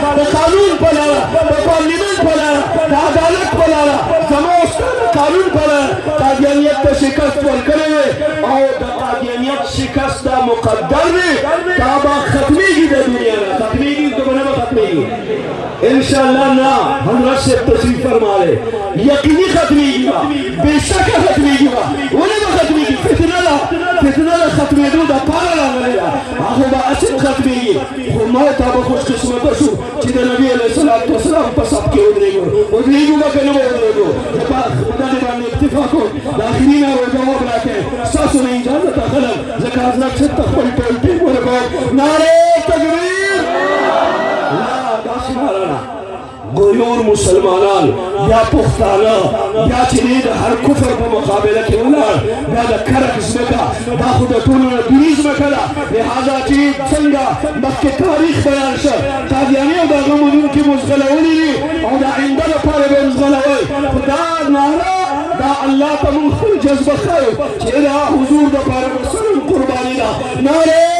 कानून पलारा, पार्लिमेंट पलारा, अदालत पलारा, कानून पलारा, कादियानियत तो शिकस्त करेंगे और कादियानियत शिकस्त मुकद्दर में काबा खत्मी की दुनिया में खत्मी की तो बने खत्मी की इंशाअल्लाह ना हजरत से तस्वीर फरमा ले यकीनी खत्मी की बेशक खत्मी की उन्हें खत्मी की फितना ला खत्मी दो दा पारा ला गया आखो बा असल खत्मी की मौत अब खुश किस्मत शो जिदे नबी अलैहिस्सलातु वस्सलाम पर सबके उदरेगो का कनो उदरेगो खुदा ने बाने इत्तेफाक हो आखिरी में वो जवाब लाके सासु ने इजाजत खलल ज़कात नफ्स तखल टोलते वो नारे तकबीर ला दाशमाराना गोयोर मुसलमानान या पुख्ताना या चीज़ हर कुफर को मुकाबले के वाला या दखरक इसमें का दाखुद तूने दुनीज में करा लिहाजा चीज़ संगा मक्के तारीख बयान शर तादियानियों दागों में उनकी मुस्गलावली नहीं और दा इंदर पारे में मुस्गलावली खुदा नारा दा अल्लाह तमुख़ जज्बा खायो चेरा हुजूर दा पारे में सर कुर्बानी दा नारे